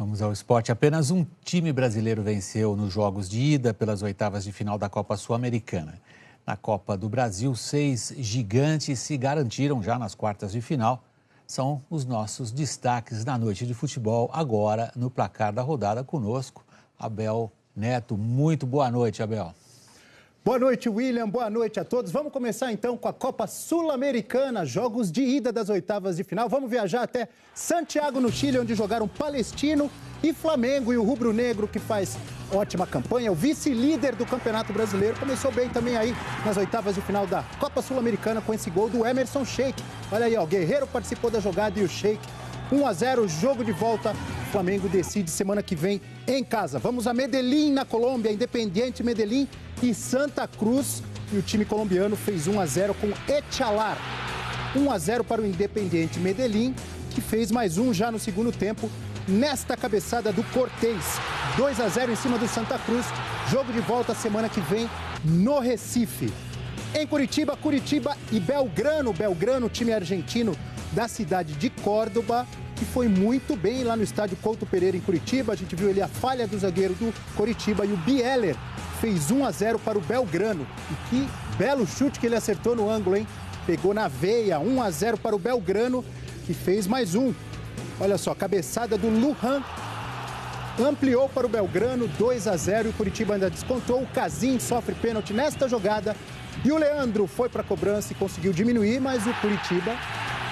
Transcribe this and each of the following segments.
Vamos ao esporte. Apenas um time brasileiro venceu nos jogos de ida pelas oitavas de final da Copa Sul-Americana. Na Copa do Brasil, 6 gigantes se garantiram já nas quartas de final. São os nossos destaques na noite de futebol, agora no placar da rodada conosco, Abel Neto. Muito boa noite, Abel. Boa noite, William. Boa noite a todos. Vamos começar então com a Copa Sul-Americana, jogos de ida das oitavas de final. Vamos viajar até Santiago, no Chile, onde jogaram Palestino e Flamengo. E o rubro-negro, que faz ótima campanha, o vice-líder do Campeonato Brasileiro, começou bem também aí nas oitavas de final da Copa Sul-Americana com esse gol do Emerson Sheik. Olha aí, ó, o Guerreiro participou da jogada e o Sheik. 1-0, jogo de volta. O Flamengo decide semana que vem em casa. Vamos a Medellín, na Colômbia, Independiente Medellín e Santa Cruz. E o time colombiano fez 1-0 com Echalar. 1-0 para o Independiente Medellín, que fez mais um já no segundo tempo, nesta cabeçada do Cortez. 2-0 em cima do Santa Cruz. Jogo de volta semana que vem no Recife. Em Curitiba, Curitiba e Belgrano. Belgrano, time argentino da cidade de Córdoba, que foi muito bem lá no estádio Couto Pereira, em Curitiba. A gente viu ali a falha do zagueiro do Coritiba e o Bieler fez 1-0 para o Belgrano. E que belo chute que ele acertou no ângulo, hein? Pegou na veia, 1-0 para o Belgrano, que fez mais um. Olha só, cabeçada do Lujan ampliou para o Belgrano, 2-0, e o Curitiba ainda descontou. O Casim sofre pênalti nesta jogada e o Leandro foi para a cobrança e conseguiu diminuir, mas o Curitiba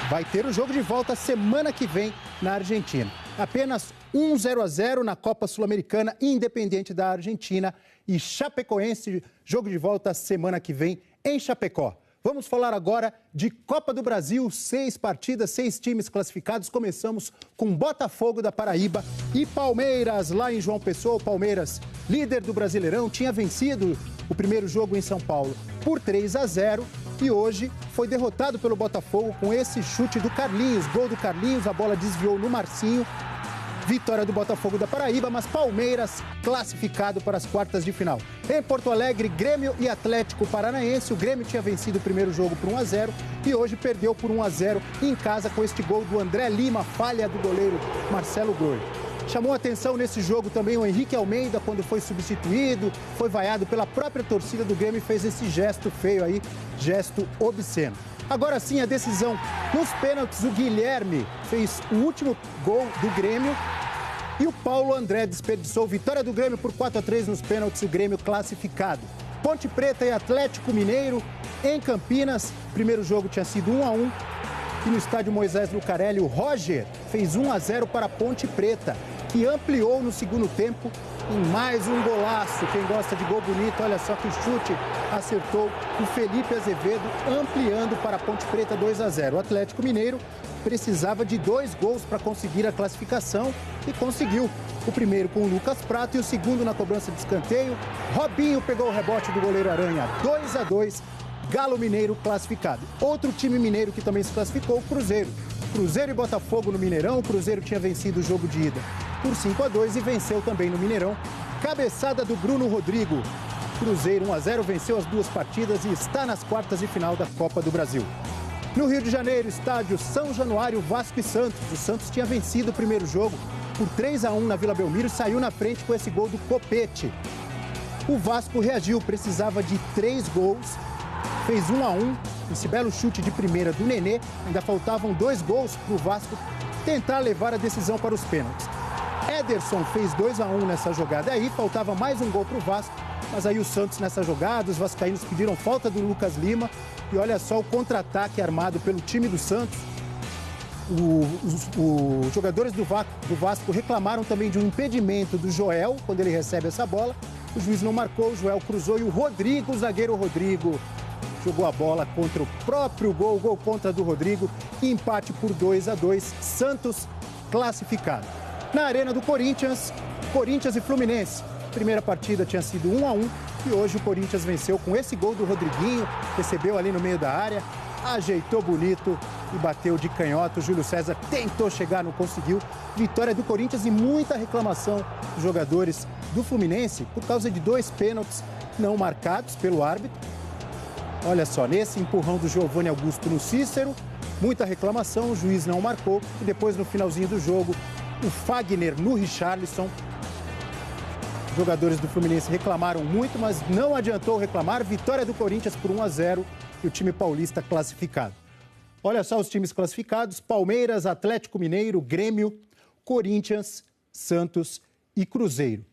vai ter o jogo de volta semana que vem na Argentina. Apenas 1-0 na Copa Sul-Americana, Independente da Argentina e Chapecoense, jogo de volta semana que vem em Chapecó. Vamos falar agora de Copa do Brasil, 6 partidas, 6 times classificados. Começamos com Botafogo da Paraíba e Palmeiras, lá em João Pessoa. O Palmeiras, líder do Brasileirão, tinha vencido o primeiro jogo em São Paulo por 3-0 e hoje foi derrotado pelo Botafogo com esse chute do Carlinhos. Gol do Carlinhos, a bola desviou no Marcinho. Vitória do Botafogo da Paraíba, mas Palmeiras classificado para as quartas de final. Em Porto Alegre, Grêmio e Atlético Paranaense. O Grêmio tinha vencido o primeiro jogo por 1-0 e hoje perdeu por 1-0 em casa com este gol do André Lima, falha do goleiro Marcelo Groi. Chamou a atenção nesse jogo também o Henrique Almeida, quando foi substituído, foi vaiado pela própria torcida do Grêmio e fez esse gesto feio aí, gesto obsceno. Agora sim, a decisão nos pênaltis, o Guilherme fez o último gol do Grêmio e o Paulo André desperdiçou. Vitória do Grêmio por 4-3 nos pênaltis, o Grêmio classificado. Ponte Preta e Atlético Mineiro em Campinas. Primeiro jogo tinha sido 1-1 e no estádio Moisés Lucarelli o Roger fez 1-0 para a Ponte Preta, que ampliou no segundo tempo em mais um golaço. Quem gosta de gol bonito, olha só que chute acertou o Felipe Azevedo, ampliando para a Ponte Preta 2-0. O Atlético Mineiro precisava de 2 gols para conseguir a classificação e conseguiu. O primeiro com o Lucas Prato e o segundo na cobrança de escanteio. Robinho pegou o rebote do goleiro Aranha, 2-2. Galo Mineiro classificado. Outro time mineiro que também se classificou, o Cruzeiro. Cruzeiro e Botafogo no Mineirão. O Cruzeiro tinha vencido o jogo de ida por 5-2 e venceu também no Mineirão. Cabeçada do Bruno Rodrigo. Cruzeiro 1-0, venceu as 2 partidas e está nas quartas de final da Copa do Brasil. No Rio de Janeiro, estádio São Januário, Vasco e Santos. O Santos tinha vencido o primeiro jogo por 3-1 na Vila Belmiro e saiu na frente com esse gol do Copete. O Vasco reagiu, precisava de 3 gols, fez 1-1, esse belo chute de primeira do Nenê. Ainda faltavam 2 gols para o Vasco tentar levar a decisão para os pênaltis. Ederson fez 2-1 nessa jogada aí, faltava mais um gol para o Vasco, mas aí o Santos nessa jogada, os vascaínos pediram falta do Lucas Lima e olha só o contra-ataque armado pelo time do Santos. Os jogadores do Vasco reclamaram também de um impedimento do Joel quando ele recebe essa bola. O juiz não marcou, o Joel cruzou e o Rodrigo, o zagueiro Rodrigo, jogou a bola contra o próprio gol, gol contra do Rodrigo, e empate por 2-2, Santos classificado. Na Arena do Corinthians, Corinthians e Fluminense. Primeira partida tinha sido 1-1 e hoje o Corinthians venceu com esse gol do Rodriguinho, recebeu ali no meio da área, ajeitou bonito e bateu de canhota. O Júlio César tentou chegar, não conseguiu. Vitória do Corinthians e muita reclamação dos jogadores do Fluminense por causa de 2 pênaltis não marcados pelo árbitro. Olha só, nesse empurrão do Giovanni Augusto no Cícero, muita reclamação, o juiz não marcou e depois no finalzinho do jogo o Fagner no Richarlison. Os jogadores do Fluminense reclamaram muito, mas não adiantou reclamar. Vitória do Corinthians por 1-0 e o time paulista classificado. Olha só os times classificados: Palmeiras, Atlético Mineiro, Grêmio, Corinthians, Santos e Cruzeiro.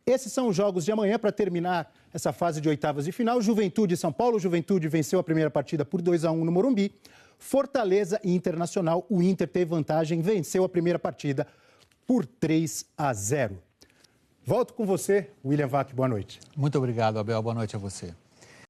Esses são os jogos de amanhã para terminar essa fase de oitavas de final. Juventude e São Paulo. Juventude venceu a primeira partida por 2-1 no Morumbi. Fortaleza e Internacional. O Inter teve vantagem, venceu a primeira partida por 3-0. Volto com você, William Vac. Boa noite. Muito obrigado, Abel. Boa noite a você.